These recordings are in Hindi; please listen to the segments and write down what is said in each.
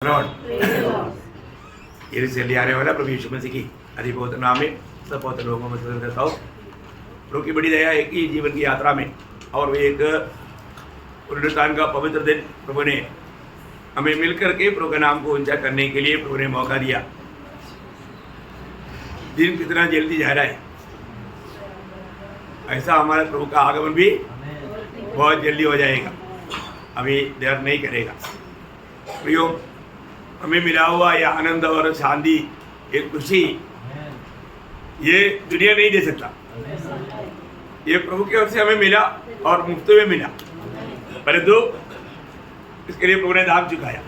ये रिसेंटली आने वाला प्रभु यीशु मसीह की अधिभूत नाम में सब बहुत लोगों में करता हूँ। प्रभु की बड़ी दया है कि जीवन की यात्रा में और एक पुनरुत्थान का पवित्र दिन प्रभु ने हमें मिलकर के प्रभु का नाम को ऊंचा करने के लिए प्रभु ने मौका दिया। दिन कितना जल्दी जा रहा है, ऐसा हमारे प्रभु का आगमन भी बहुत जल्दी हो जाएगा, अभी देर नहीं करेगा। प्रियो, हमें मिला हुआ यह आनंद और शांति, एक खुशी, ये दुनिया नहीं दे सकता। ये प्रभु की ओर से हमें मिला और मुफ्त में मिला, परंतु इसके लिए प्रभु ने दाम चुकाया।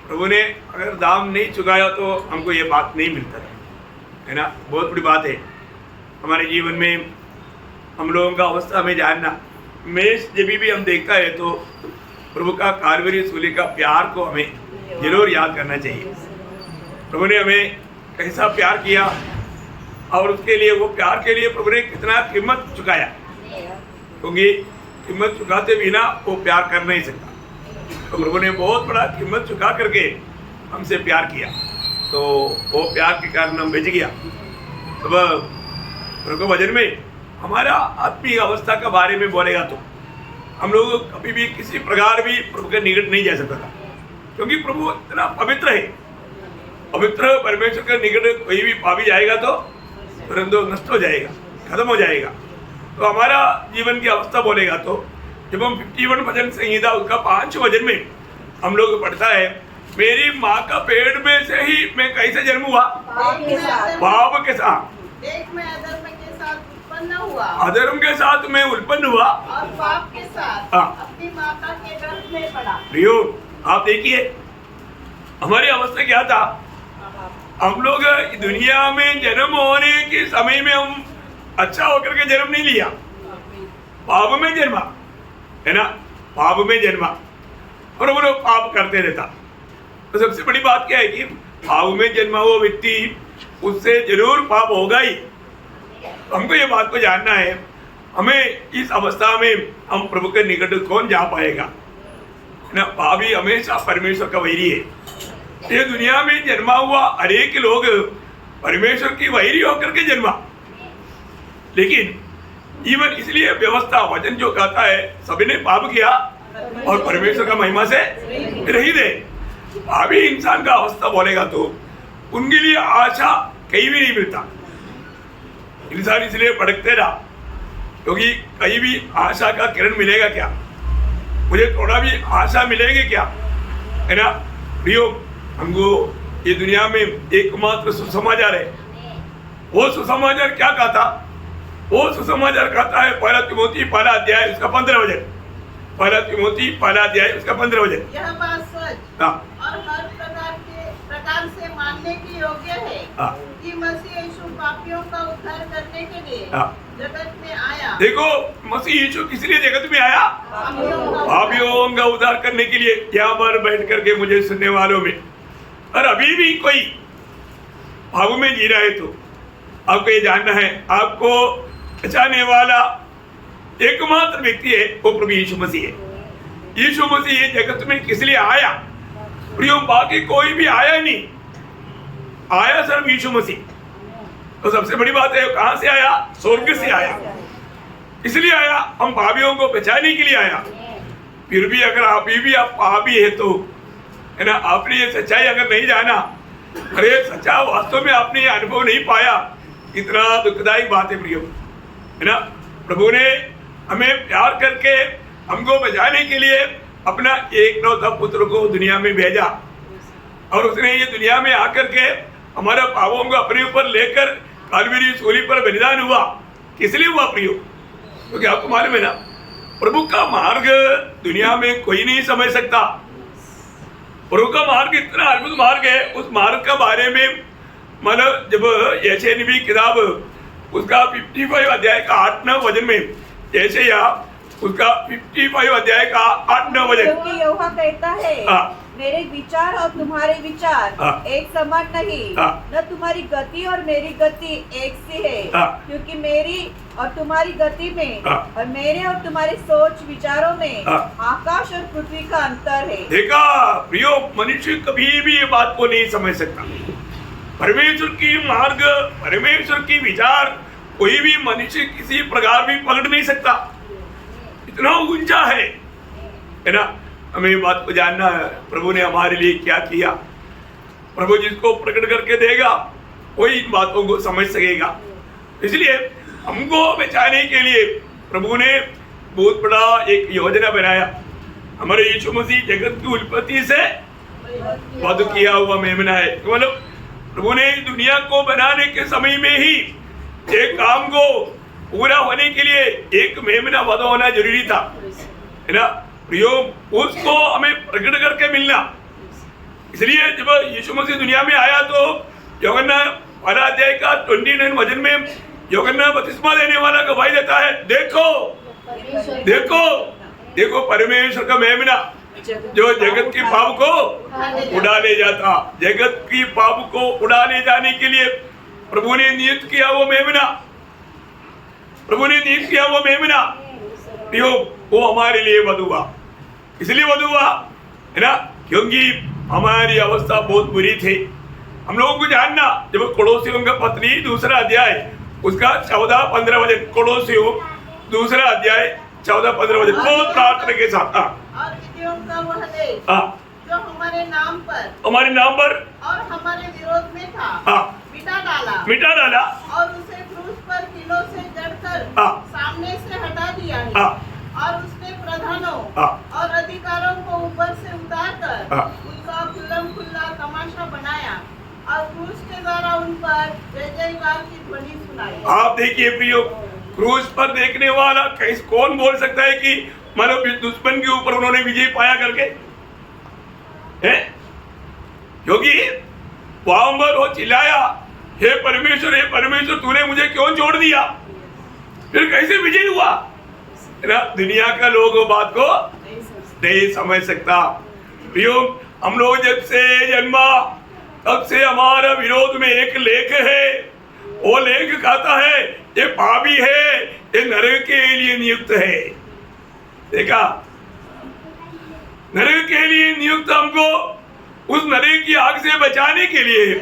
प्रभु ने अगर दाम नहीं चुकाया तो हमको ये बात नहीं मिलता है ना। बहुत बड़ी बात है हमारे जीवन में हम लोगों का अवस्था में जानना। मैं जब भी हम देखता है तो प्रभु का कालवरी सूली का प्यार को हमें जरूर याद करना चाहिए। प्रभु ने हमें कैसा प्यार किया और उसके लिए, वो प्यार के लिए प्रभु ने कितना कीमत चुकाया, क्योंकि कीमत चुकाते बिना वो प्यार कर नहीं सकता। तो प्रभु ने बहुत बड़ा कीमत चुका करके हमसे प्यार किया, तो वो प्यार के कारण हम बच गया। अब प्रभु के वचन में हमारा आत्मिक अवस्था के बारे में बोलेगा तो हम लोग कभी भी किसी प्रकार भी प्रभु के निकट नहीं जा सकता था, क्योंकि प्रभु इतना पवित्र है। पवित्र परमेश्वर के निकट कोई भी पापी जाएगा तो परंतु नष्ट हो जाएगा, खत्म हो जाएगा। तो हमारा जीवन की अवस्था बोलेगा तो जब हम 51 भजन संहिता उसका 5 भजन में हम लोग पढ़ता है, मेरी माँ का पेट में से ही मैं कैसे जन्म हुआ, पाप के साथ, अधर्म के साथ मैं उत्पन्न हुआ और पाप के साथ अपनी माता के गर्भ में पड़ा। प्रियो, आप देखिए हमारी अवस्था क्या था। हम लोग दुनिया में जन्म होने के समय में हम अच्छा होकर के जन्म नहीं लिया, पाप में जन्मा है ना, पाप में जन्मा और वो लोग पाप करते रहता। तो सबसे बड़ी बात क्या है कि पाप में जन्मा हुआ व्यक्ति, उससे जरूर पाप होगा ही। हमको ये बात को जानना है, हमें इस अवस्था में हम प्रभु के निकट कौन जा पाएगा ना। पापी हमेशा परमेश्वर का वैरी है। ये दुनिया में जन्मा हुआ अनेक लोग परमेश्वर की वैरी होकर के जन्मा, लेकिन जीवन इसलिए व्यवस्था वचन जो कहता है सभी ने पाप किया और परमेश्वर का महिमा से रहित है। पापी इंसान का अवस्था बोलेगा तो उनके लिए आशा कहीं भी नहीं मिलता। इंसान इसलिए भटकते रहा, क्योंकि कहीं भी आशा का किरण मिलेगा क्या, मुझे थोड़ा भी आशा मिलेगी क्या, है ना। प्रियो, हमको ये दुनिया में एकमात्र सुसमाचार है। वो सुसमाचार क्या कहता, वो सुसमाचार कहता है पहला तिमोथी पहला अध्याय उसका 15 वचन, पहला तिमोथी पहला अध्याय उसका 15 वचन। यह बात सच और हर प्रकार से मानने की योग्य है कि मसीह यीशु पापियों का उद्धार करने के लिए जगत में आया। देखो, मसीह यीशु किस लिए जगत में आया, पापियों का उद्धार करने के लिए। यहाँ पर बैठ करके मुझे सुनने वालों में और अभी भी कोई पाप में जी रहा है तो आपको ये जानना है, आपको बचाने वाला एकमात्र व्यक्ति है वो प्रभु यीशु मसीह है। यीशु मसीह ये जगत में किस लिए आया, प्रियो, बाकी कोई भी आया नहीं, आया सिर्फ यीशु मसीह। तो सबसे बड़ी बात है, कहां से आया, स्वर्ग से आया। इसलिए आया, हम पापियों को बचाने के लिए आया। फिर भी अगर आप पापी है तो, है ना, आपने ये सच्चाई अगर नहीं जाना, अरे सच्चा वास्तव में आपने ये अनुभव नहीं पाया, इतना दुखदायक बात है प्रियो, है ना। प्रभु ने हमें प्यार करके हमको बचाने के लिए अपना एकलौता पुत्र को दुनिया में भेजा और उसने ये दुनिया में आकर के हमारे पापों को अपने ऊपर लेकर कालवरी सूली पर बलिदान हुआ। किस लिए हुआ प्रियो, क्योंकि आपको मालूम है ना, प्रभु का मार्ग दुनिया में कोई नहीं समझ सकता। प्रभु का मार्ग इतना अद्भुत मार्ग है, उस मार्ग के बारे में मतलब जब यशायाह नबी किताब उसका 55 अध्याय का 8-9 वचन में यशायाह उसका 55 अध्याय का 8-9 वचन। क्योंकि यहोवा कहता है, हाँ। मेरे विचार और तुम्हारे विचार हाँ। एक समान नहीं, हाँ। न तुम्हारी गति और मेरी गति एक सी है। हाँ। क्योंकि मेरी और तुम्हारी गति में हाँ। और मेरे और तुम्हारे सोच विचारों में हाँ। आकाश और पृथ्वी का अंतर है। देखा प्रियो, मनुष्य कभी भी ये बात को नहीं समझ सकता। परमेश्वर की मार्ग, परमेश्वर की विचार कोई भी मनुष्य किसी प्रकार भी पकड़ नहीं सकता, इतना ऊंचा है ना। हमें ये बात को जानना है, प्रभु ने हमारे लिए क्या किया। प्रभु जिसको प्रकट करके देगा वही इन बातों को समझ सकेगा। इसलिए हमको बचाने के लिए प्रभु ने बहुत बड़ा एक योजना बनाया। हमारे यीशु मसीह जगत की उत्पत्ति से वध किया हुआ मेमना है। मतलब प्रभु ने दुनिया को बनाने के समय में ही एक काम को पूरा होने के लिए एक मेमना वध होना जरूरी था, है ना प्रियो। उसको हमें प्रकट करके मिलना। इसलिए जब यीशु मसीह दुनिया में आया तो यूहन्ना पहला अध्याय का 29 वचन में यूहन्ना बपतिस्मा देने वाला गवाही देता है, देखो देखो देखो परमेश्वर का मेमना जो जगत की पाप को उड़ा ले जाता। जगत की पाप को उड़ा ले जाने के लिए प्रभु ने नियुक्त किया वो मेमना, प्रभु ने नियुक्त किया वो मेमना। वो हमारे लिए वध हुआ, इसलिए वध हुआ, है ना, क्योंकि हमारी अवस्था बहुत बुरी थी। हम लोगों को जानना, जब कोलोसियों का पत्री दूसरा अध्याय उसका 14-15 वचन, कोलोसियों दूसरा अध्याय 14-15 वचन, बहुत प्रार्थना के साथ। और विधियों का वह देश जो हमारे नाम पर और हमारे विरोध में था, मिटा डाला और उसे क्रूस पर कीलों से जड़कर सामने से हटा दिया है। और उसने प्रधानों और अधिकारों को ऊपर से उतारकर उनका खुल्ला तमाशा बनाया और क्रूस के द्वारा उन पर जय जयकार की ध्वनि सुनाई। आप देखिए प्रियो, क्रूस पर देखने वाला कौन बोल सकता है कि मानो दुश्मन के ऊपर उन्होंने विजय पाया करके, है? क्योंकि वहां पर वो चिल्लाया, हे परमेश्वर तूने मुझे क्यों छोड़ दिया? फिर कैसे विजय हुआ? ना दुनिया का लोग वो बात को नहीं समझ सकता। प्रियो, हम लोग जब से जन्मा तब से हमारा विरोध में एक लेख है। वो लेख कहता है ये पापी है, ये नरक के लिए नियुक्त है। देखा, नरक के लिए नियुक्त हमको उस नरक की आग से बचाने के लिए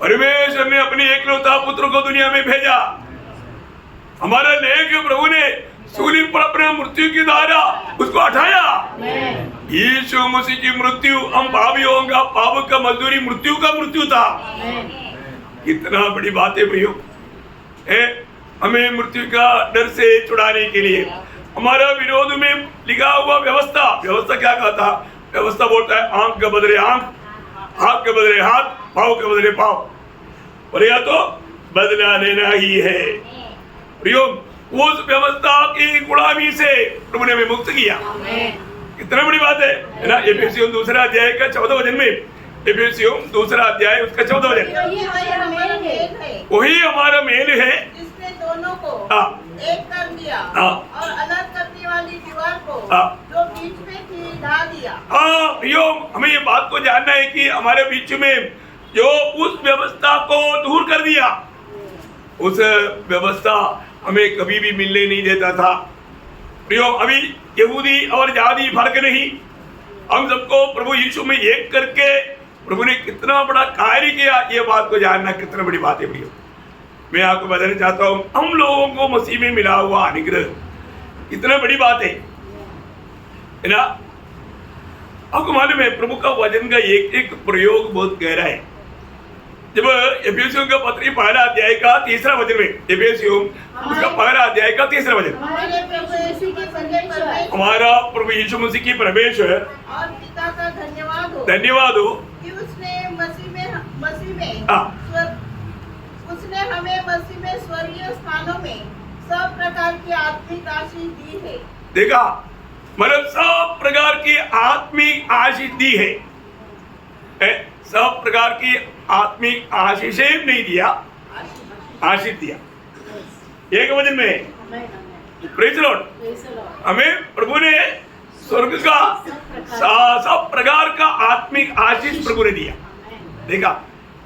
परमेश्वर ने अपने एकलौता पुत्र को दुनिया में भेजा। हमारा लेख प्रभु ने सूली पर अपने मृत्यु की द्वारा उसको हटाया। यीशु मसीह की मृत्यु हम पापियों का, पाप का मजदूरी मृत्यु का मृत्यु था। कितना बड़ी बात है प्रियो, हमें मृत्यु का डर से छुड़ाने के लिए हमारा विरोध में लिखा हुआ व्यवस्था क्या कहता? व्यवस्था बोलता है आंख के बदले आंख, हाथ के बदले हाथ, पाँव के बदले पाँव, और या तो बदला लेना ही है। प्रियो, उस व्यवस्था की गुलामी से प्रभु ने हमें मुक्त किया। कितना बड़ी बात है ना। एफेसियों दूसरा अध्याय का 14 वचन में, एफेसियों दूसरा अध्याय उसका 14 वचन, वही हमारा मेल है जिसने दोनों को एक कर दिया और अलग करने वाली दीवार को जो बीच में थी ढा दिया। प्रियो, हमें ये बात को जानना है कि हमारे बीच में जो उस व्यवस्था को दूर कर दिया, उस व्यवस्था हमें कभी भी मिलने नहीं देता था। प्रियो, अभी यहूदी और जाति फर्क नहीं, हम सबको प्रभु यीशु में एक करके प्रभु ने कितना बड़ा कार्य किया, ये बात को जानना कितना बड़ी बात है। प्रियो, मैं आपको बताना चाहता हूँ, हम लोगों को मसीह में मिला हुआ अनुग्रह कितना बड़ी बात है ना। आपको मालूम है प्रभु का वचन का एक एक प्रयोग बहुत गहरा है। जब एफेसियों का पत्री पहला अध्याय का 3रा वचन में, एफेसियों उसका पहला अध्याय का 3रा वचन, हमारा प्रभु यीशु मसीह की परमेश्वर और पिता का धन्यवाद हो कि उसने हमें मसीह में स्वर्गीय स्थानों में सब प्रकार की आत्मिक आशीष दी है। देखा, मतलब सब प्रकार की आत्मिक आशीष दी है। सब प्रकार की आत्मिक आशीषें नहीं दिया, आशीष दिया। एक वचन में प्रेज लॉर्ड। हमें प्रभु ने स्वर्ग का सब प्रकार का आत्मिक आशीष प्रभु ने दिया। देखा,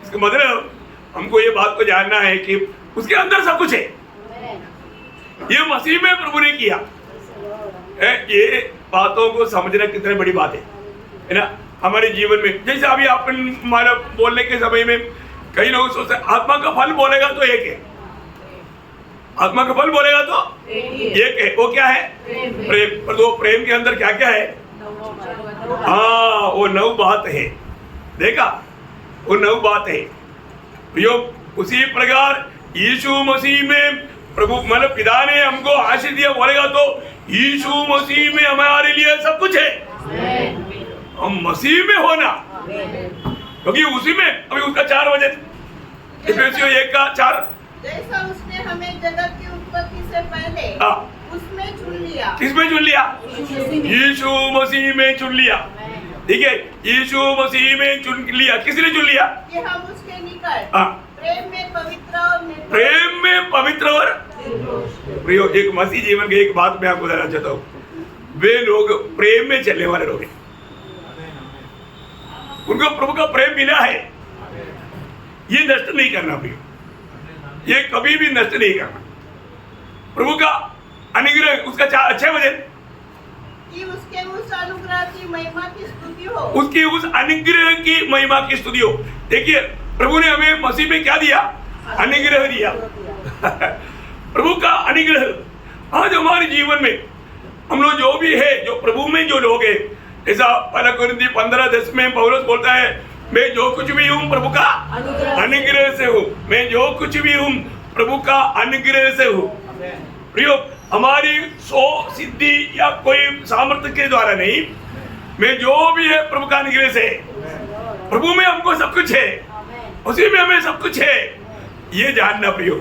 इसका मतलब हमको ये बात को जानना है कि उसके अंदर सब कुछ है। ये मसीह में प्रभु ने किया है। ये बातों को समझना कितनी बड़ी बात है ना हमारे जीवन में। जैसे अभी अपन हमारा बोलने के समय में कई लोग सोचते हैं आत्मा का फल बोलेगा तो एक है, आत्मा का फल बोलेगा तो एक है। वो क्या है? प्रेम। पर वो प्रेम के अंदर क्या क्या है? हाँ, वो 9 बात है। देखा, वो 9 बात है। उसी प्रकार यीशु मसीह में प्रभु मतलब पिता ने हमको आशीष दिया बोलेगा तो यीशु मसीह में हमारे लिए सब कुछ है। हम मसीह में होना, क्योंकि उसी में अभी उसका 4 वचन इफिसियों 1:4 जैसा उसने हमें जगत की उत्पत्ति से पहले उसमें चुन लिया। किसमें चुन लिया? यीशु मसीह में चुन लिया। ठीक है, यीशु मसीह में चुन लिया। किसने चुन लिया? कि हम उसके निकट प्रेम में पवित्र और प्रियो। एक मसीह जीवन की एक बात मैं आपको बताना चाहता हूँ। वे लोग प्रेम में चलने वाले लोग हैं, उनको प्रभु का प्रेम मिला है। ये नष्ट नहीं करना प्रियो, ये कभी भी नष्ट नहीं करना। प्रभु का अनुग्रह, उसका 6 वचन कि उसके उस अनुग्रह की महिमा की स्तुति हो। उसकी उस अनुग्रह की महिमा की स्तुति हो। देखिए, प्रभु ने हमें मसीह में क्या दिया? अनुग्रह दिया। प्रभु का अनुग्रह आज हमारे जीवन में हम लोग जो भी है, जो प्रभु में जो लोग हैं, ऐसा 1 कोरिन्थी 15:10 में पौलुस बोलता है, मैं जो कुछ भी हूँ प्रभु का अनुग्रह से हूँ। मैं जो कुछ भी हूँ प्रभु का अनुग्रह से हूँ। प्रियो, हमारी सिद्धि या कोई सामर्थ्य के द्वारा नहीं, मैं जो भी है प्रभु का अनुग्रह से। प्रभु में हमको सब कुछ है, उसी में हमें सब कुछ है। ये जानना प्रियो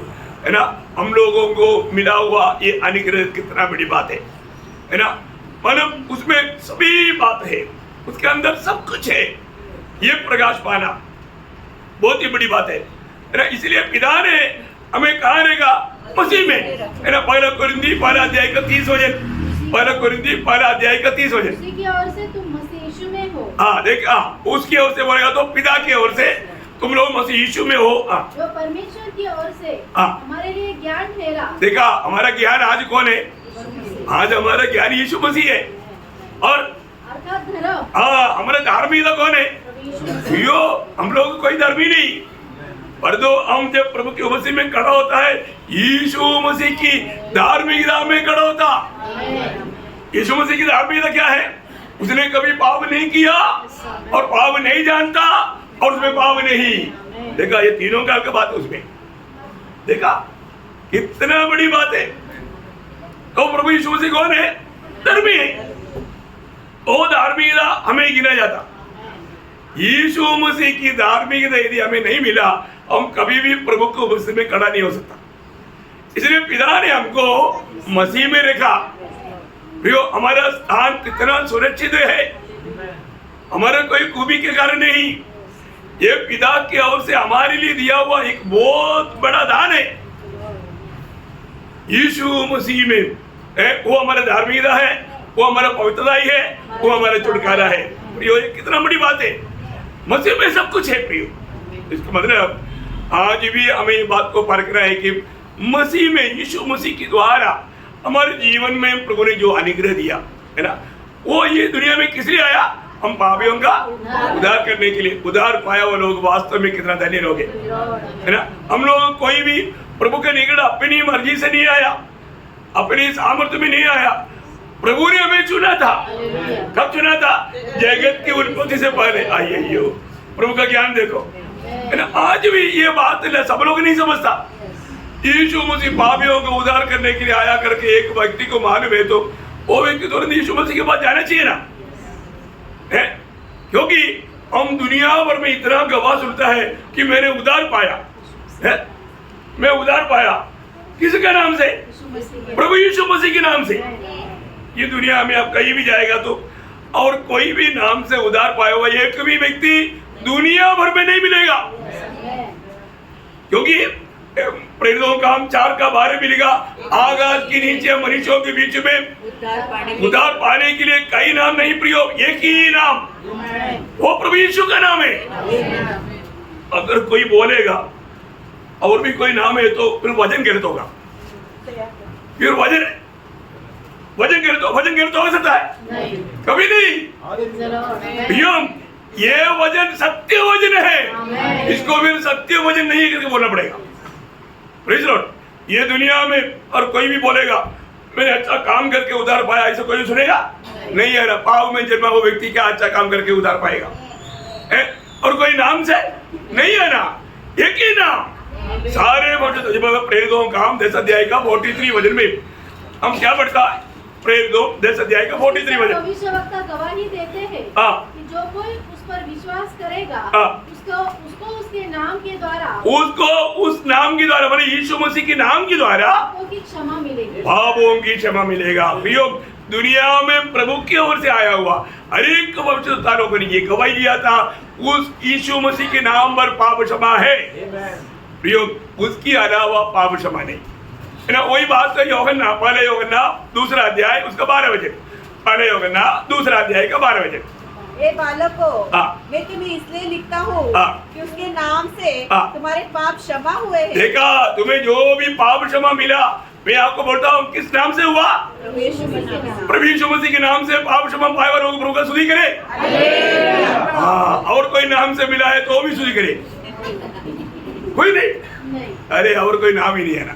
है ना, हम लोगों को मिला हुआ ये अनुग्रह कितना बड़ी बात है ना। मतलब उसमें सभी बात है, उसके अंदर सब कुछ है। ये प्रकाश पाना बहुत ही बड़ी बात है ना। इसलिए पिता ने हमें कहा रहेगा मसीह में है ना। 1 कोरिन्थी 1:30 वचन, 1 कोरिन्थी 1:30 वचन। उसी की ओर से तुम मसीह यीशु में हो। हाँ, देख, उसकी ओर से बोलेगा तो पिता की ओर से तुम लोग मसीह यीशु में हो। जो परमेश्वर की ओर से हमारे लिए ज्ञान ठहरा। देखा, हमारा ज्ञान आज कौन है? आज हमारा ज्ञान यीशु मसीह है। और अर्थात धर्म, हमारा धार्मिकता कौन है? यो, हम लोग कोई धर्मी नहीं, पर दो हम जब प्रभु के मसीह में खड़ा होता है, यीशु मसीह की धार्मिकता में खड़ा होता। यीशु मसीह की धार्मिकता क्या है? उसने कभी पाप नहीं किया और पाप नहीं जानता और उसमें पाप नहीं। देखा, ये तीनों काल का बात है उसमें। देखा, कितना बड़ी बात है। तो प्रभु यीशु मसीह कौन है? धर्मी है। वो धार्मिकता हमें गिना जाता। यीशु मसीह की धार्मिकता यदि हमें नहीं मिला, हम कभी भी प्रभु को मसीह में खड़ा नहीं हो सकता। इसलिए पिता ने हमको मसीह में रखा। प्रियो, हमारा स्थान कितना सुरक्षित है, हमारा कोई खूबी के कारण नहीं। ये पिता की ओर से हमारे लिए दिया हुआ एक बहुत बड़ा दान है। यीशु मसीह में है, वो हमारा धार्मिकता है, वो हमारा पवित्रता ही है, वो हमारा छुटकारा है। प्रियो, ये कितना बड़ी बात है। मसीह में सब कुछ है प्रियो। इसका मतलब आज भी हमें ये बात को परखना है कि मसीह में, यीशु मसीह के द्वारा हमारे जीवन में प्रभु ने जो अनुग्रह दिया है ना, वो ये दुनिया में किस लिए आया? हम पापियों का उद्धार करने के लिए। उद्धार पाया हुआ लोग वास्तव में कितना धन्य लोग है ना। हम लोग कोई भी प्रभु के निकट अपनी मर्जी से नहीं आया, अपनी सामर्थ्य में नहीं आया। प्रभु ने हमें चुना था। कब चुना था? जगत की उत्पत्ति से पहले। आइए, प्रभु का ज्ञान देखो है ना। आज भी ये बात सब लोग नहीं समझता। यीशु मसीह पापियों को उद्धार करने के लिए आया करके एक व्यक्ति को मालूम है तो वो व्यक्ति तुरंत यीशु मसीह के पास जाना चाहिए ना, है? क्योंकि हम दुनिया भर में इतना गवाह सुनता है कि मैंने उद्धार पाया है। मैं उद्धार पाया किसके नाम से? प्रभु यीशु मसीह के नाम से। ये दुनिया में आप कहीं भी जाएगा तो और कोई भी नाम से उद्धार पाया हुआ एक भी व्यक्ति दुनिया भर में नहीं मिलेगा। क्योंकि प्रेरितों का काम 4 का 12 में लिखा, आकाश के नीचे मनुष्यों के बीच में उद्धार पाने के लिए कई नाम नहीं प्रियो, एक ही नाम, वो प्रभु यीशु का नाम है। अगर कोई बोलेगा और भी कोई नाम है तो फिर वजन गिरत होगा, फिर वजन गिरत हो सकता है? कभी नहीं। ये वजन सत्य वजन है, इसको फिर सत्य वजन नहीं करके बोलना पड़ेगा। Praise Lord. ये दुनिया में और कोई भी बोलेगा मैंने अच्छा काम करके उद्धार पाया, ऐसा कोई सुनेगा नहीं है ना। पाप में जन्मा वो व्यक्ति क्या अच्छा काम करके उद्धार पाएगा? और कोई नाम से नहीं है ना, एक ही नाम। सारे प्रेरितों का काम 10 अध्याय का 43 वजन में हम क्या पढ़ता है? प्रेरितों 10 अध्याय का 43 वजन। भविष्यवक्ता गवाही देते हैं कि जो कोई उस पर विश्वास करेगा उसको उसके नाम के द्वारा, उसको उस नाम के द्वारा, मतलब यीशु मसीह के नाम के द्वारा पापों की क्षमा मिलेगी, पापों की क्षमा मिलेगा। प्रियो, दुनिया में प्रभु की ओर से आया हुआ हर एक भविष्यवक्ताओं को ये गवाही दिया था, उस यीशु मसीह के नाम पर पाप क्षमा है। प्रियो, उसके अलावा पाप क्षमा नहीं है ना। वही बात है यूहन्ना, पहले यूहन्ना 2 अध्याय उसका 12 वचन, पहले यूहन्ना 2 अध्याय का 12 वचन। ए बालको, मैं तुम्हें इसलिए लिखता हूँ कि उसके नाम से तुम्हारे पाप क्षमा हुए हैं। देखा, तुम्हें जो भी पाप क्षमा मिला, मैं आपको बोलता हूँ किस नाम से हुआ? प्रभु यीशु मसीह के नाम से पाप क्षमा पाए और प्रभु का स्तुति करे। और कोई नाम से मिला है तो भी स्तुति करे, कोई नहीं। अरे और कोई नाम ही नहीं है ना,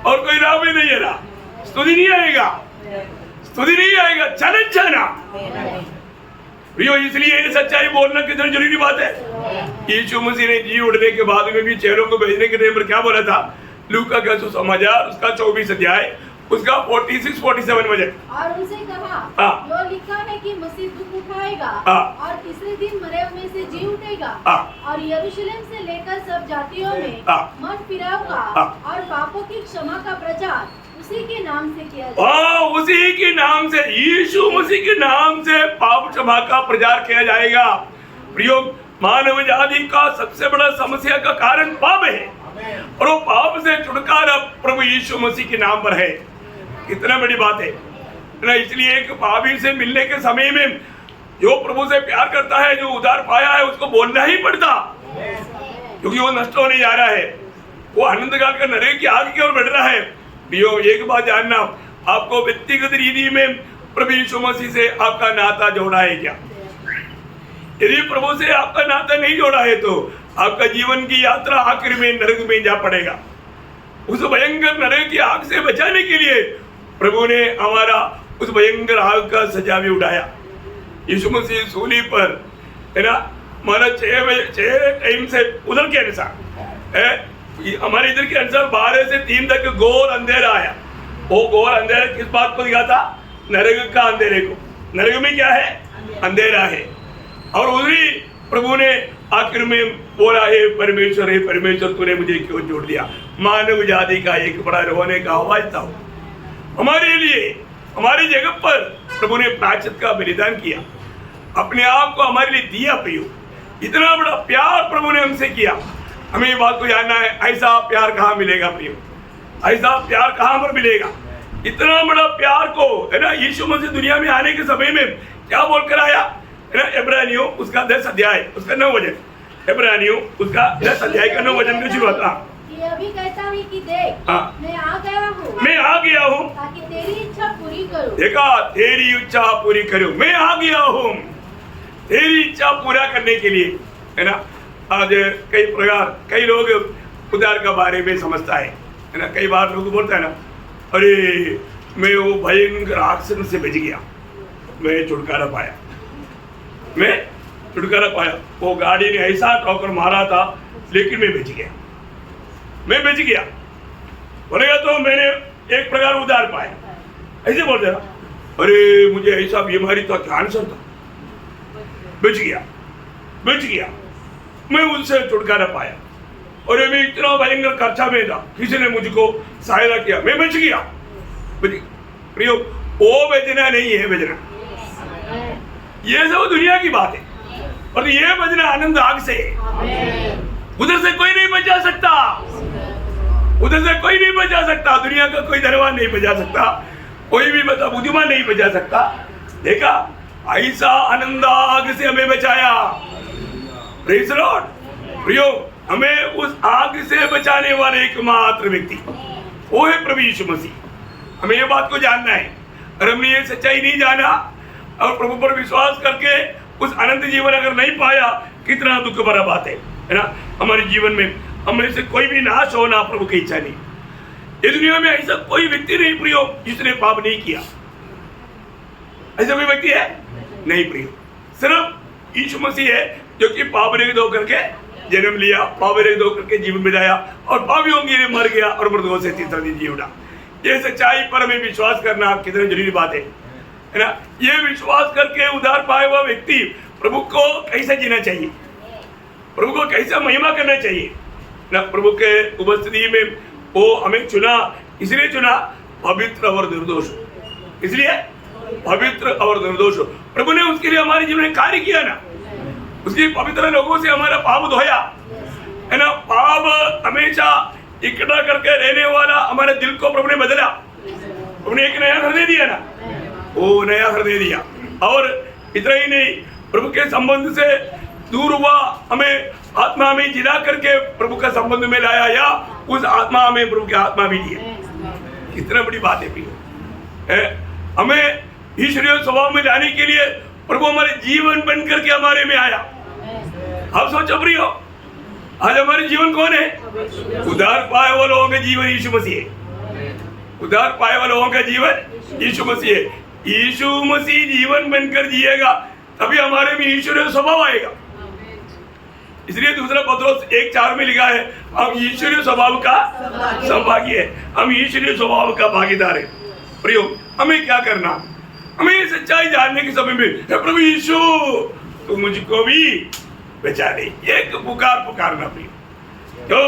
और कोई नाम ही नहीं है ना, स्तुति नहीं आएगा, स्तुति नहीं आएगा, चलन जाना। इसलिए ये सच्चाई बोलना कितना जरूरी बात है। यीशु मसीह ने जी उठने के बाद में भी चेलों को भेजने के टाइम पर क्या बोला था? लूका का सुसमाचार उसका 24 अध्याय उसका 46-47 वचन। और उनसे कहा, जो लिखा है कि मसीह दुख उठाएगा और तीसरे दिन मरे में से जी उठेगा और यरूशलेम से लेकर सब जातियों में मन फिराऊंगा और पापों की क्षमा का प्रचार उसी के नाम से किया जाएगा। उसी के नाम से, यीशु मसीह के नाम से पाप क्षमा का प्रचार किया जाएगा। प्रियो, मानव जाति का सबसे बड़ा समस्या का कारण पाप है और वो पाप से छुटकारा प्रभु यीशु मसीह के नाम पर है। कितना बड़ी बात है ना। इसलिए एक पापी से मिलने के समय में जो प्रभु से प्यार करता है, जो उद्धार पाया है, उसको बोलना ही पड़ता, क्योंकि वो नष्ट होने जा रहा है, वो अनंत काल का नरक की आग की ओर बढ़ रहा है। प्रियो, एक बात जानना, आपको व्यक्तिगत रीति में प्रभु यीशु मसीह से आपका नाता जोड़ा है क्या? यदि प्रभु से आपका नाता नहीं जोड़ा है तो आपका जीवन की यात्रा आखिर में नरक में जा पड़ेगा। उस भयंकर नरक की आग से बचाने के लिए प्रभु ने हमारा उस भयंकर आग का सजा भी उठाया। यीशु मसीह सूली पर है ना, हमारा 6 टाइम से उधर के अनुसार हमारे इधर के अनुसार 12 से 3 तक घोर अंधेरा आया। वो घोर अंधेरा किस बात को दिखाता? नरक का अंधेरे को। नरक में क्या है? अंधेरा है। और उसी प्रभु ने आखिर में बोला, हे परमेश्वर तूने मुझे क्यों छोड़ दिया? मानव जाति का एक बड़ा रोने का आवाज था। हमारे लिए, हमारी जगह पर प्रभु ने प्रायश्चित का बलिदान किया, अपने आप को हमारे लिए दिया। प्रियो, इतना बड़ा प्यार प्रभु ने हमसे किया। हमें ये बात को जानना है, ऐसा प्यार कहाँ मिलेगा प्रियो? ऐसा प्यार कहाँ पर मिलेगा? इतना बड़ा प्यार को है ना, यीशु मसीह दुनिया में आने के समय में क्या बोलकर आया है ना? इब्रानियों उसका 10 अध्याय उसका 9 वचन, इब्रानियों उसका 10 अध्याय का 9 वचन की शुरुआत। ये अभी कहता हूँ कि देख, मैं आ गया हूँ ताकि तेरी इच्छा पूरी करूं। देखा, तेरी इच्छा पूरी करूं, मैं आ गया हूँ तेरी इच्छा पूरा करने के लिए, है ना। आज कई लोग उद्धार के बारे में समझता है ना। कई बार लोग बोलता है ना, अरे मैं वो भयंकर एक्सीडेंट से बच गया, मैं छुटकारा पाया, वो गाड़ी ने ऐसा ठोकर मारा था लेकिन मैं बच गया, बोलेगा तो मैंने एक प्रकार उद्धार पाया। ऐसे बोलते ना, अरे मुझे ऐसा बीमारी था, कैंसर था, बच गया, मैं उससे छुटकारा पाया। और मैं इतना भयंकर खर्चा में था, किसी ने मुझको सहायता किया, मैं बच गया। प्रियो, वो बचना नहीं है, बचना ये सब दुनिया की बात है, और ये बचना आनंद आग से, उधर से कोई नहीं बचा सकता। उधर से कोई नहीं बचा सकता, दुनिया का कोई धनवान नहीं बचा सकता, कोई भी मतलब बुद्धिमान नहीं बचा सकता। देखा, ऐसा आनंद आग से हमें बचाया। Praise the Lord. प्रियो, हमें उस आग से बचाने वाले एकमात्र व्यक्ति वो है प्रभु यीशु मसीह। हमें ये बात को जानना है। और हमने ये सच्चाई नहीं जाना और प्रभु पर विश्वास करके उस अनंत जीवन अगर नहीं पाया, कितना दुख भरा बात है ना। हमारे जीवन में हमें से कोई भी नाश होना प्रभु की इच्छा नहीं। ये दुनिया में ऐसा कोई व्यक्ति नहीं प्रियो जिसने पाप नहीं किया। ऐसा कोई व्यक्ति है नहीं प्रियो। सिर्फ यीशु मसीह है जो कि पाप रहित होकर के जन्म लिया, पाप रहित होकर के जीवन बिताया और पापियों के लिए मर गया और मृतकों से तीसरा दिन जी उठा। ये सच्चाई पर हमें विश्वास करना कितनी जरूरी बात है ना। ये विश्वास करके उद्धार पाया हुआ व्यक्ति प्रभु को कैसे जीना चाहिए, प्रभु को कैसे महिमा करना चाहिए ना। प्रभु के उपस्थिति में वो हमें चुना, इसलिए चुना पवित्र और निर्दोष, इसलिए पवित्र और निर्दोष। प्रभु ने उसके लिए हमारे जीवन में कार्य किया ना, उसके पवित्र लोगों से हमारा पाप धोया है ना। पाप हमेशा इकट्ठा करके रहने वाला हमारे दिल को प्रभु ने बदला। प्रभु ने एक नया हृदय दिया ना, वो नया हृदय दिया। और इतना ही नहीं, प्रभु के संबंध से दूर हुआ, हमें आत्मा में जिला करके प्रभु का संबंध में लाया, या उस आत्मा में प्रभु की आत्मा भी दिया। कितना बड़ी बात है प्रियो। हमें ईश्वरीय स्वभाव में लाने के लिए प्रभु हमारे जीवन बन करके हमारे में आया। आप सोचो प्रियो, आज हमारे जीवन कौन है? उद्धार पाए वाले लोगों का जीवन यीशु मसीह है। उद्धार पाए वाले लोगों का जीवन यीशु मसीह है। यीशु मसीह जीवन बनकर जिएगा तभी हमारे में ईश्वरीय स्वभाव आएगा। इसलिए दूसरा पत्रोस 1:4 में लिखा है, हम ईश्वरीय स्वभाव का संभागी है, हम ईश्वरीय स्वभाव का भागीदार है। प्रियो, हमें क्या करना? हमें सच्चाई जानने के समय में, प्रभु यीशु तू मुझको भी बचा ले, एक पुकारना प्रिय। तो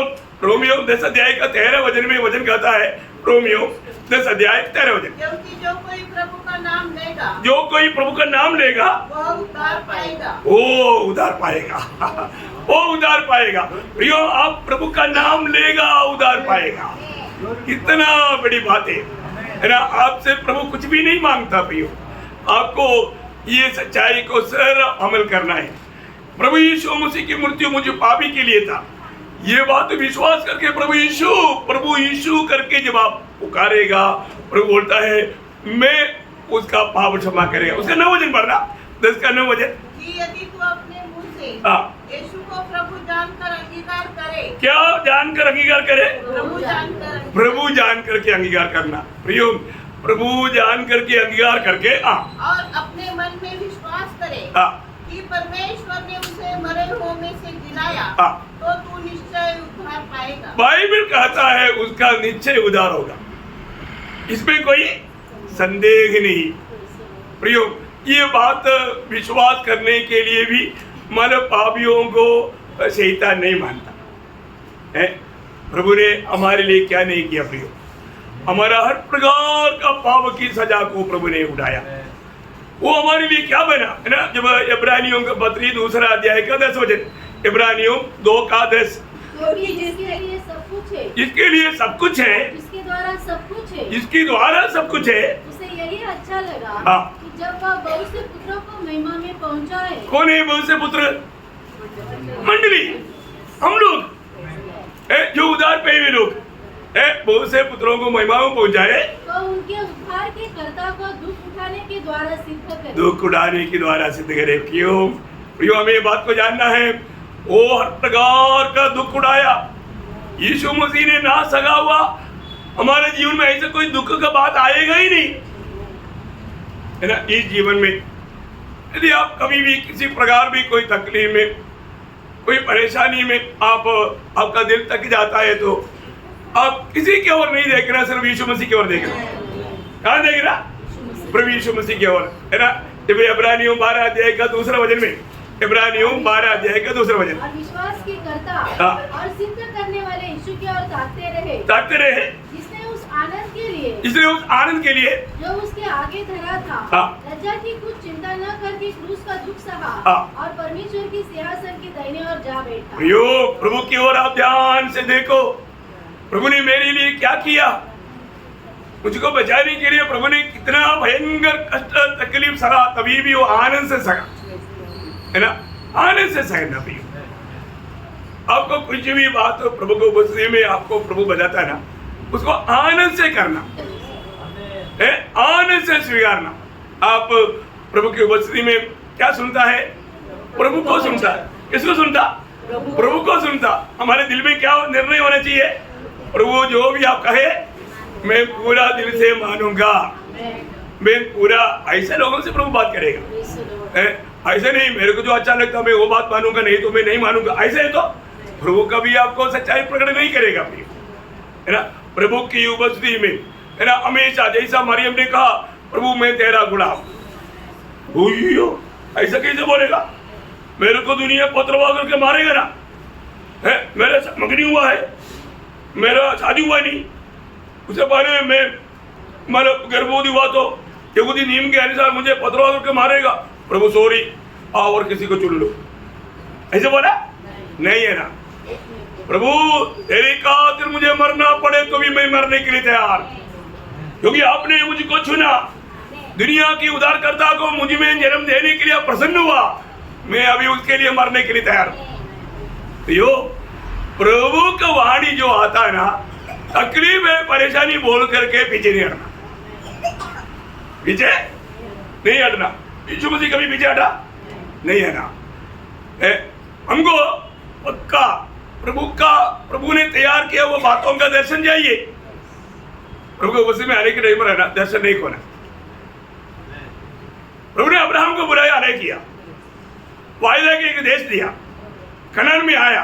रोमियो 10 अध्याय का 13 वचन में वचन कहता है, रोमियो 10 अध्याय 13 वचन, क्योंकि जो कोई प्रभु का नाम लेगा, जो कोई प्रभु का नाम लेगा वह उद्धार पाएगा। वो उद्धार पाएगा। वो उद्धार पाएगा। प्रियो, आप प्रभु का नाम लेगा उद्धार पाएगा। कितना बड़ी बात है ना। आपसे प्रभु कुछ भी नहीं मांगता प्रियो, आपको ये सच्चाई को सर अमल करना है। प्रभु यीशु मसीह की मृत्यु मुझे पापी के लिए था, ये बात विश्वास करके प्रभु यीशु करके जब आप पुकारेगा, प्रभु बोलता है मैं उसका पाप क्षमा करेगा। उसका 9 वचन पढ़ना, 10 का 9 वचन। यदि तू अपने मुंह से यीशु को प्रभु जानकर अंगीकार करे, क्या जानकर अंगीकार करे? प्रभु जान करके अंगीकार करना प्रियो। प्रभु जान करके अंगीकार करके और अपने मन में विश्वास करे कि परमेश्वर ने उसे मरे हुओं में से जिलाया, तो तू निश्चय उद्धार पाएगा। बाइबल कहता है उसका निश्चय उद्धार होगा, इसमें कोई संदेह नहीं प्रियो। ये बात विश्वास करने के लिए भी मानव पापियों को शैतान नहीं मानता है। प्रभु ने हमारे लिए क्या नहीं किया प्रियो? हमारा हर प्रकार का पाप की सजा को प्रभु ने उठाया। वो हमारे लिए क्या बना है ना। जब इब्रानियों का पत्री 2 अध्याय का 10 वचन, इब्रानियों 2 का 10, जिसके लिए सब कुछ है, जिसके लिए सब कुछ है, जिसके द्वारा सब कुछ है, जिसके द्वारा सब कुछ है, उसे यही अच्छा लगा कि जब वह बहुत से पुत्रों को महिमा में पहुंचाए। कौन है बहुत से पुत्र? मंडली, हम लोग जो उद्धार पे हुए लोग बहुत से पुत्रों को महिमा में पहुंचाए, तो उनके उद्धार के कर्ता को दुख उठाने के द्वारा सिद्ध करे। दुख उठाने के द्वारा सिद्ध करे। क्यों प्रियो, हमें ये बात को जानना है, वो हर प्रकार का दुख उठाया। यीशु मसीह ने ना सगा हुआ हमारे जीवन में ऐसा कोई दुख का बात आएगा ही नहीं है ना। इस जीवन में यदि आप कभी भी किसी प्रकार भी कोई तकलीफ में, कोई परेशानी में आपका दिल तक जाता है, तो आप किसी की ओर नहीं देख रहा, सिर्फ यीशु मसीह की ओर देख रहा। कहाँ देख रहा? प्रभु यीशु मसीह की ओर है ना। जब इब्रानियों 12 अध्याय का 2 वचन में, इब्रानियों 12 अध्याय का 2 वचन, और विश्वास के कर्ता और सिद्ध करने वाले यीशु की ओर ताकते रहे, जिसने उस आनंद के लिए जो उसके आगे धरा था, लज्जा की कुछ चिंता न करके क्रूस का दुख सहा और परमेश्वर की सिंहासन की दाहिने ओर जा बैठा। प्रभु की ओर आप ध्यान से देखो, प्रभु ने मेरे लिए क्या किया, मुझको बचाने के लिए प्रभु ने कितना भयंकर कष्ट तकलीफ सहा, तभी भी वो आनंद से सहा, है ना, आनंद से सहना भी। आपको कुछ भी बात हो प्रभु को बसने में आपको प्रभु बताता है ना, उसको आनंद से करना है, आनंद से स्वीकारना। आप प्रभु की उपस्थिति में क्या सुनता है, प्रभु को सुनता है। किसको सुनता, प्रभु को सुनता। हमारे दिल में क्या निर्णय होना चाहिए, प्रभु जो भी आप कहे मैं पूरा दिल से मानूंगा, मैं पूरा। ऐसे लोगों से प्रभु बात करेगा, ऐसे नहीं मेरे को जो अच्छा लगता मैं वो बात मानूंगा, नहीं तो मैं नहीं मानूंगा, ऐसे है तो प्रभु कभी आपको सच्चाई प्रकट नहीं करेगा, है ना। प्रभु की उपस्थिति में, है ना, हमेशा जैसा मरियम ने कहा प्रभु मैं तेरा गुलाम, ऐसा कैसे बोलेगा, मेरे को दुनिया पत्रवा करके मारेगा ना, है मेरा मंगनी हुआ है, मेरा शादी हुआ नहीं, उसे पहले मैं मतलब गर्भवती हुआ तो यहूदी नियम के अनुसार मुझे पत्रवा करके मारेगा, प्रभु सॉरी आओ और किसी को चुन लो, ऐसे बोला नहीं है ना। प्रभु तेरी खातिर मुझे मरना पड़े तो भी मैं मरने के लिए तैयार, क्योंकि आपने मुझको चुना, दुनिया की उद्धारकर्ता को मुझ में जन्म देने के लिए प्रसन्न हुआ, मैं अभी उसके लिए मरने के लिए तैयार हूं। यो प्रभु का वाणी जो आता है ना, तकलीफ है परेशानी बोल करके पीछे नहीं हटना, पीछे नहीं हटना। यीशु मसीह कभी पीछे हटा नहीं है ना। हमको पक्का प्रभु ने तैयार किया वो बातों का दर्शन चाहिए। प्रभु को उसी में आने के टाइम पर है ना, दर्शन नहीं खोना। प्रभु ने अब्राहम को बुलाया, आने किया, वायदा के एक देश दिया, कनान में आया,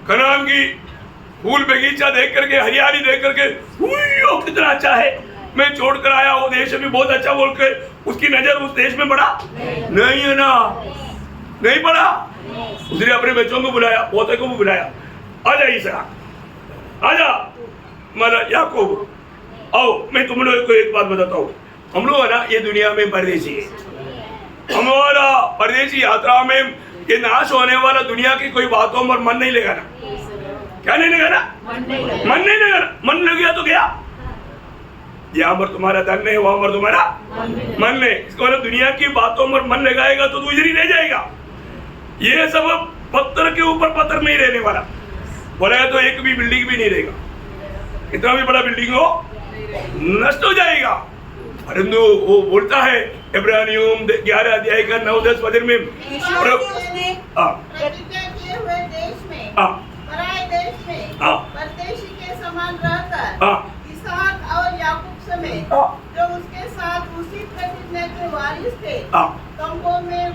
कनान की फूल बगीचा देख करके, हरियाली देख करके कितना अच्छा है, मैं छोड़ कर आया, वो देश भी बहुत अच्छा बोल के उसकी नजर उस देश में पड़ा नहीं है ना, नहीं पड़ा। उसने अपने बच्चों को बुलाया, पोते को भी बुलाया, आजा इसहाक, आजा मतलब याकूब, आओ मैं तुम लोगों को एक बात बताता हूँ। हम लोग है ना ये दुनिया में परदेशी है, हमारा परदेशी यात्रा में ये नाश होने वाला दुनिया की कोई बातों पर मन नहीं लगाना। क्या नहीं लगाना, मन नहीं लगाना। मन लग गया तो गया, यहाँ पर तुम्हारा धन नहीं, वहां पर तुम्हारा मन नहीं। इसको मतलब दुनिया की बातों पर मन लगाएगा तो तू इधर ही रह जाएगा। ये सब पत्थर के ऊपर पत्थर नहीं रहने वाला, बोलेगा तो एक भी बिल्डिंग भी नहीं रहेगा, कितना भी बड़ा बिल्डिंग हो नष्ट हो जाएगा। परंतु वो बोलता है इब्रानियों 11 अध्याय का 9-10 वचन में, पराए देश में परदेशी के समान रहकर इसहाक और याकूब समेत जो उसके साथ उसी प्रतिज्ञा के वारिस थे तंबुओं में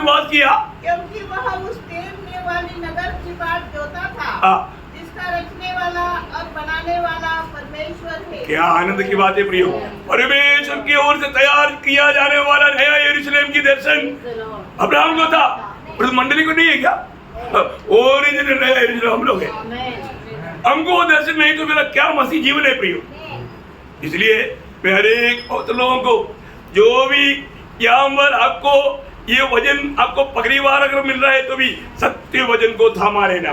वास किया, क्योंकि वह उस टेरने वाली नगर की बाट जोता था जिसका रचने वाला और बनाने वाला परमेश्वर है। क्या आनंद की बात है प्रियो, परमेश्वर की ओर से तैयार किया जाने वाला नया यरूशलेम की दर्शन अब्राहम को था, मंडली को नहीं है क्या? ओरिजिनल नया यरूशलेम हम लोग हैं। हमको वो दर्शन नहीं तो मेरा क्या मसीह जीवन है प्रियो। इसलिए मैं हर एक लोगों को जो भी यहाँ पर आपको ये वजन आपको पगड़ी वार अगर मिल रहा है तो भी सत्य वजन को थामा रहना।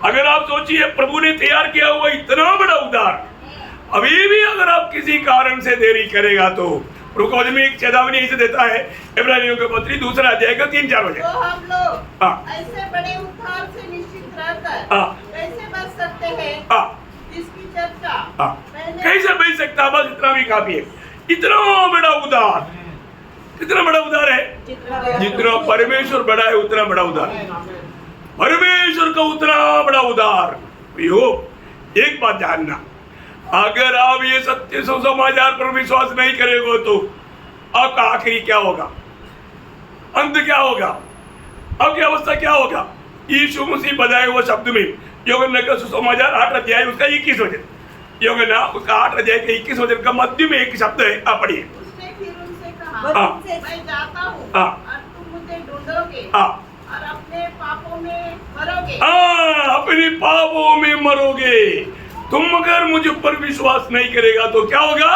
अगर आप सोचिए प्रभु ने तैयार किया हुआ इतना बड़ा उद्धार, अभी भी अगर आप किसी कारण से देरी करेगा तो प्रभु का वचन में एक चेतावनी ऐसे देता है, इब्रानियों के पत्री 2 अध्याय का 3-4 वचन। तो हम लोग ऐसे बड़े उद्धार से निश्चित रहकर कैसे बच सकते हैं, जिसकी चर्चा कैसे बच सकता, बस इतना भी काफी है। इतना बड़ा उद्धार, कितना बड़ा उद्धार है, जितना परमेश्वर बड़ा है उतना बड़ा उद्धार है, परमेश्वर का उतना बड़ा उद्धार। एक बात जानना, अगर आप ये सत्य सुसमाचार पर विश्वास नहीं करेंगे तो आपका आखिरी क्या होगा, अंत क्या होगा, आपकी अवस्था क्या होगा। यीशु मसीह बताए हुए शब्द में यूहन्ना का सुसमाचार 8 अध्याय उसका 21 वचन, यूहन्ना उसका 8 अध्याय का 21 वचन का मध्य में एक शब्द है, आप पढ़िए। उसने फिर उनसे कहा, मैं जाता हूँ और तुम मुझे ढूंढोगे और अपने पापों में मरोगे। अपने पापों में मरोगे। तुम अगर मुझ पर विश्वास नहीं करेगा तो क्या होगा,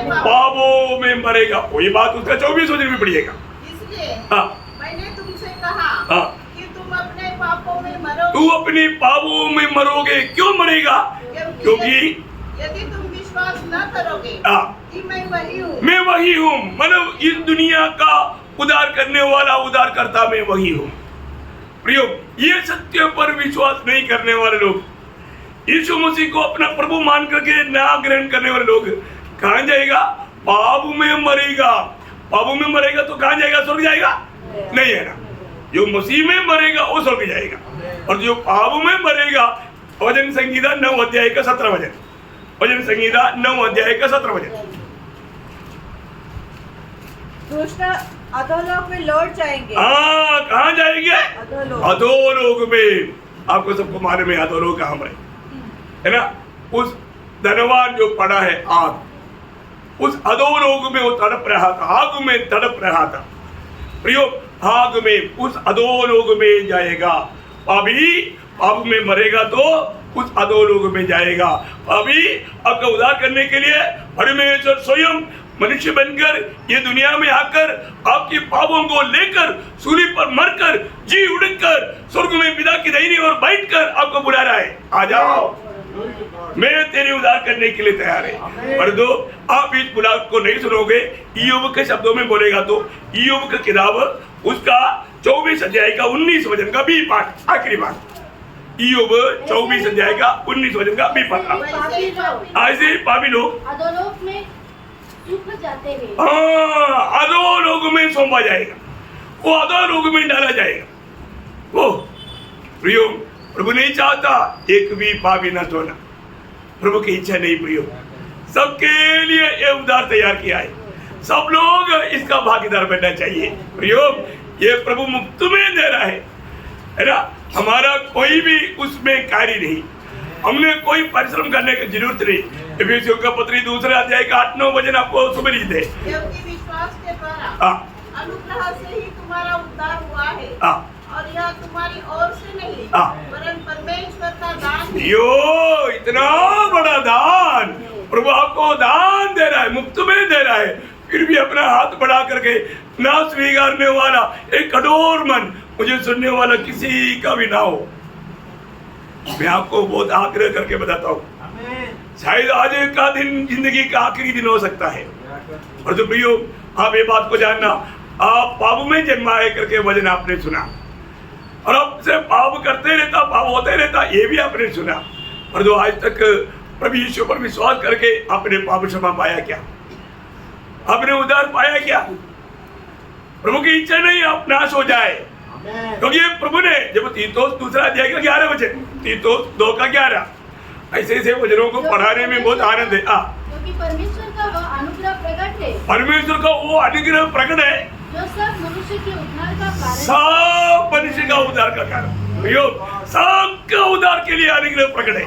पापों में मरेगा। वही बात उसका 24 वचन में पढ़िएगा। इसलिए मैंने तुमसे कहा कि तुम अपने पापों में मरोगे। तू अपने पापों में मरोगे। क्यों मरेगा? क्योंकि यदि तुम विश्वास न करोगे कि मैं वही हूँ, मतलब इस दुनिया का उद्धार करने वाला उद्धारकर्ता मैं वही हूँ। प्रियो, ये सत्य पर विश्वास नहीं करने वाले लोग, यीशु मसीह को अपना प्रभु मान करके ना ग्रहण करने वाले लोग कहाँ जाएगा? पाप में मरेगा। पाप में मरेगा तो कहाँ जाएगा? स्वर्ग जाएगा? नहीं है ना। जो मसीह में मरेगा वो स्वर्ग जाएगा, और जो पाप में मरेगा, भजन संहिता 9 अध्याय का 17 वचन, भजन संहिता 9 अध्याय का 17 वचन। दुष्ट अधोलोक में लौट जाएंगे। हाँ, कहाँ जाएंगे? अधोलोक में। आपको सबको मालूम है अधोलोक कहाँ है ना? उस धनवान जो पड़ा है आग, उस अधोलोक में वो तड़प रहा था, आग में तड़प रहा था। प्रियो, आग में, उस अधोलोक में जाएगा। अभी पाप में मरेगा तो उस अधोलोक में जाएगा। अभी आपका उद्धार करने के लिए परमेश्वर स्वयं मनुष्य बनकर ये दुनिया में आकर आपके पापों को लेकर सूली पर मरकर जी उड़कर स्वर्ग में पिता की दाहिनी ओर बैठकर आपको बुला रहा है, आ जाओ, मैं तेरे उद्धार करने के लिए तैयार है। पर दो आप इस बुलाहट को नहीं सुनोगे। इय्योब के शब्दों में बोलेगा तो इय्योब की किताब उसका 24 अध्याय का 19 वचन का बी पाठ, आखिरी पाठ, इय्योब 24 अध्याय का 19 वचन का बी पाठ। ऐसे पापी लोग अधोलोक में सूख जाते हैं। हाँ, अधोलोक में सौंपा जाएगा, वो अधोलोक में डाला जाएगा। वो प्रियो, प्रभु नहीं चाहता एक भी पापी नष्ट होना, प्रभु की इच्छा नहीं। प्रियो, सबके लिए ये उद्धार तैयार किया है, सब लोग इसका भागीदार बनना चाहिए। प्रियो, ये प्रभु मुफ्त में दे रहा है ना। हमारा कोई भी उसमें कार्य नहीं, हमने कोई परिश्रम करने की जरूरत नहीं। एफिसियों का पत्री 2 अध्याय का 8-9 वचन आपको सुपरिचित है। क्योंकि विश्वास के द्वारा अनुग्रह से ही तुम्हारा उद्धार हुआ है, और यह तुम्हारी ओर से नहीं वरन परमेश्वर का दान है। यो, इतना बड़ा दान प्रभु आपको दान दे रहा है, मुफ्त में दे रहा है। फिर भी अपना हाथ बढ़ा करके ना स्वीकारने वाला एक कठोर मन, मुझे सुनने वाला किसी का भी ना हो। मैं आपको बहुत आग्रह करके बताता हूँ, शायद आज का दिन जिंदगी का आखिरी दिन हो सकता है। और तो प्रियो, आप ये बात को जानना, आप पाप में जन्माए करके वचन आपने सुना, और अब से पाप करते रहता, पाप होते रहता, ये भी आपने सुना। और जो आज तक प्रभु यीशु पर विश्वास करके आपने पाप क्षमा पाया क्या? आपने उद्धार पाया क्या? प्रभु की इच्छा नहीं आप नाश हो जाए, क्योंकि प्रभु ने जब तीतुस 2 अध्याय का 11 वचन, तीतुस 2 का 11, ऐसे ऐसे वचनों को पढ़ाने में बहुत आनंद है। क्योंकि परमेश्वर का वो अनुग्रह प्रकट है, परमेश्वर का वो अनुग्रह प्रकट है जो सब मनुष्य के उद्धार का कारण, सब मनुष्य का उद्धार का कारण। भैया, सबका उद्धार के लिए अनुग्रह प्रकट है।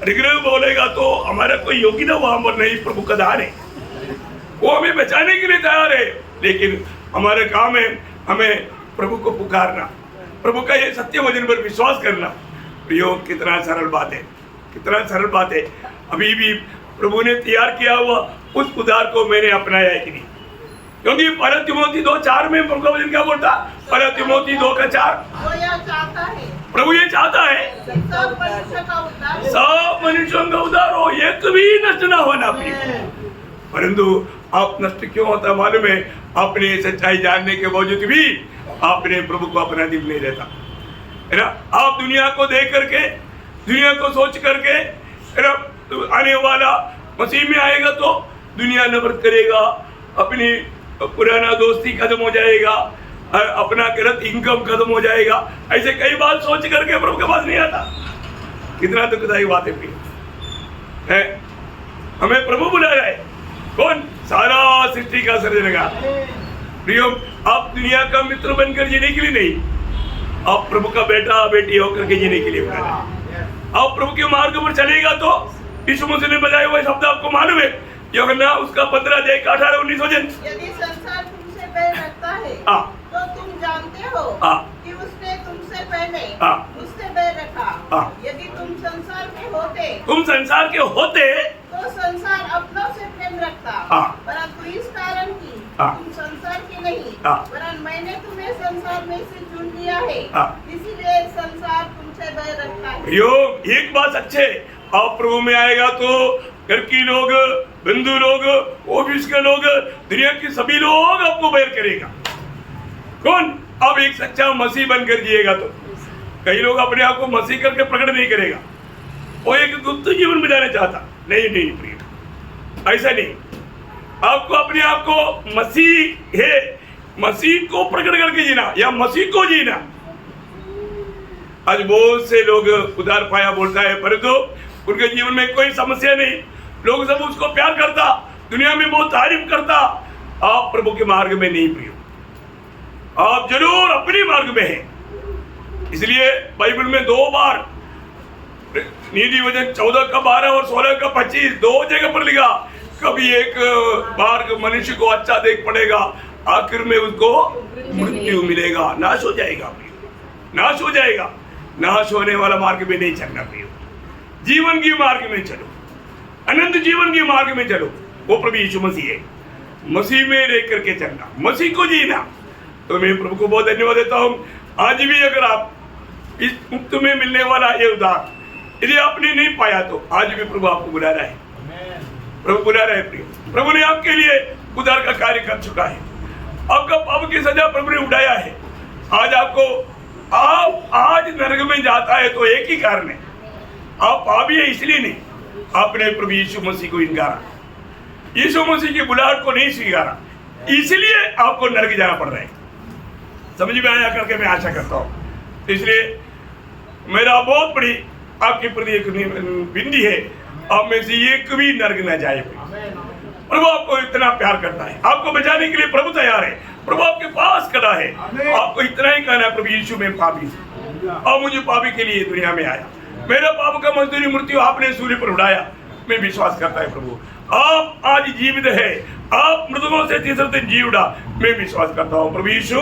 अनुग्रह बोलेगा तो हमारा कोई योग्यता वहां पर नहीं, प्रभु का दान है, वो हमें बचाने के लिए तैयार है। लेकिन हमारे काम है हमें प्रभु को पुकारना, प्रभु का ये सत्य वचन पर विश्वास करना। प्रियो, कितना सरल बात है, कितना सरल बात है। अभी भी प्रभु ने तैयार किया हुआ उस उद्धार को मैंने अपनाया है कि नहीं? क्योंकि पहला तिमोथी 2:4 में प्रभु का वचन क्या बोलता? पहला तिमोथी 2:4, वो यह चाहता है, प्रभु ये चाहता है सब मनुष्य का उद्धार, सब मनुष्यों का उद्धार हो, एक भी नष्ट ना होना। परंतु आप नष्ट क्यों होता मालूम है? अपने सच्चाई जानने के बावजूद भी आपने प्रभु को अपना दिल नहीं देता, है ना। आप दुनिया को देख करके, दुनिया को सोच करके, है ना, आने वाला मसीह में आएगा तो दुनिया नफरत करेगा, अपनी पुराना दोस्ती खत्म हो जाएगा, अपना गलत इनकम खत्म हो जाएगा, ऐसे कई बात सोच करके प्रभु के पास नहीं आता। कितना दुखदायी बात है। हमें प्रभु बुला रहा है, कौन? सारा सृष्टि का सर्जनहार। प्रियो, आप दुनिया का मित्र बनकर जीने के लिए नहीं, आप प्रभु का बेटा बेटी होकर के जीने के लिए बुला रहे हैं। आप प्रभु के मार्ग पर चलेगा तो यीशु मसीह ने बताए हुए शब्द आपको मालूम है, यूहन्ना उसका 15 अध्याय का 18-19 वचन। यदि संसार तुमसे बैर रखता है तो तुम जानते हो कि उसने तुमसे पहले मुझसे बैर रखा। यदि तुम संसार के होते, तुम संसार के होते तो संसार अपनों से प्रेम रखता, परंतु इस कारण की तुम संसार के नहीं, वरन मैंने तुम्हें संसार में से चुन लिया है, इसीलिए संसार से भय रखता है। योग एक बात अच्छे, आप प्रभु में आएगा तो घर की लोग, बंधु लोग, ऑफिस के लोग, दुनिया के सभी लोग आपको बैर करेगा। कौन? अब एक सच्चा मसीह बनकर जिएगा तो। कई लोग अपने आप को मसीह करके प्रकट नहीं करेगा, वो एक गुप्त जीवन बिताना चाहता। नहीं नहीं प्रिय, ऐसा नहीं। आपको अपने आप को मसीह है, मसीह को प्रकट करके जीना या मसीह को जीना। आज बहुत से लोग उधार पाया बोलता है, परंतु उनके जीवन में कोई समस्या नहीं, लोग सब उसको प्यार करता, दुनिया में बहुत तारीफ करता। आप प्रभु के मार्ग में नहीं प्रिय, आप जरूर अपने मार्ग में हैं। इसलिए बाइबल में 2 बार नीति वचन 14 का 12 और 16 का 25 2 जगह पर लिखा। कभी एक मार्ग मनुष्य को अच्छा देख पड़ेगा, आखिर में उसको मृत्यु मिलेगा, नाश हो जाएगा, नाश हो जाएगा। नाश होने वाला मार्ग में नहीं चलना प्रिय, जीवन के मार्ग में चलो, अनंत जीवन के मार्ग में चलो। वो प्रभु यीशु मसीह है, मसीह में रह करके चलना, मसीह को जीना। तो मैं प्रभु को बहुत धन्यवाद देता हूँ। आज भी अगर आप इस मुफ्त में मिलने वाला ये उद्धार यदि आपने नहीं पाया तो आज भी प्रभु आपको बुला रहा है, प्रभु बुला रहा है प्रिय। प्रभु ने आपके लिए उद्धार का कार्य कर चुका है, आपका पाप की सजा प्रभु ने उठाया है। आज आपको, आप आज नरक में जाता है तो एक ही कारण है, आप पापी है इसलिए नहीं, आपने प्रभु यीशु मसीह को इनकारा, यीशु मसीह की बुलाहट को नहीं स्वीकारा, इसलिए आपको नरक जाना पड़ रहा है। समझ में आया करके मैं आशा करता हूँ। इसलिए मेरा बहुत बड़ी आपके प्रति एक विनती है, आप में से एक भी नरक न जाए। प्रभु आपको इतना प्यार करता है, आपको बचाने के लिए प्रभु तैयार है, प्रभु आपके पास खड़ा है। आपको इतना ही कहना है, प्रभु यीशु में पापी और मुझे पापी के लिए दुनिया में आया, मेरा पाप का मजदूरी मृत्यु आपने सूर्य पर उड़ाया। मैं विश्वास करता है प्रभु आप आज जीवित है, आप मृतकों से तीसरे दिन जी उठा। मैं विश्वास करता हूँ प्रभु यीशु,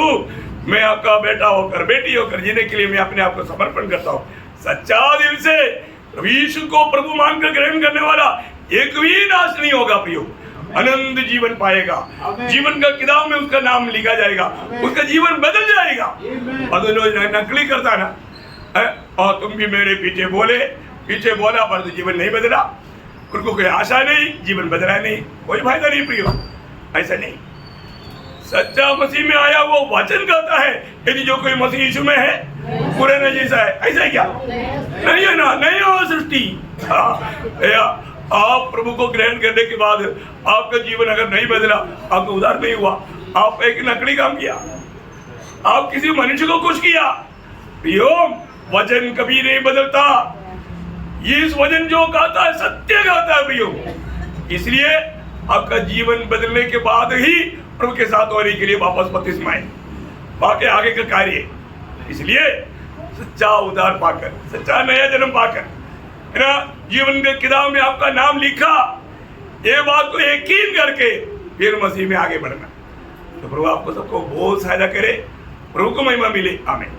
मैं आपका बेटा होकर, बेटी होकर जीने के लिए मैं अपने आप को समर्पण करता हूँ। सच्चा दिल से प्रभु यीशु को प्रभु मानकर ग्रहण करने वाला एक भी नाश नहीं होगा प्रियो, अनंत जीवन पाएगा। जीवन का किताब में उसका नाम लिखा जाएगा, उसका जीवन बदल जाएगा। और जो नकली करता ना, और तुम भी मेरे पीछे बोला पर तो जीवन नहीं बदला, उनको कोई आशा नहीं, जीवन बदला नहीं, कोई फायदा नहीं प्रियो। ऐसा नहीं, सच्चा मसीह में आया वो वचन कहता है, यदि जो कोई मसीह यीशु में है पूरे न जैसा है। ऐसा है क्या? नहीं है ना, नहीं हो सृष्टि। आप प्रभु को ग्रहण करने के बाद आपका जीवन अगर नहीं बदला, आपका उद्धार नहीं हुआ, आप एक नकली काम किया, आप किसी मनुष्य को खुश किया। प्रियो, वचन कभी नहीं बदलता, ये इस वचन जो कहता है सत्य कहता है प्रियो। इसलिए आपका जीवन बदलने के बाद ही प्रभु के साथ होने के लिए वापस बपतिस्मा है, बाकी आगे का कार्य। इसलिए सच्चा उद्धार पाकर, सच्चा नया जन्म पाकर, है ना, जीवन के किताब में आपका नाम लिखा, ये बात को यकीन करके फिर मसीह में आगे बढ़ना। तो प्रभु आपको सबको बहुत सहायता करे, प्रभु को महिमा मिले। आमीन।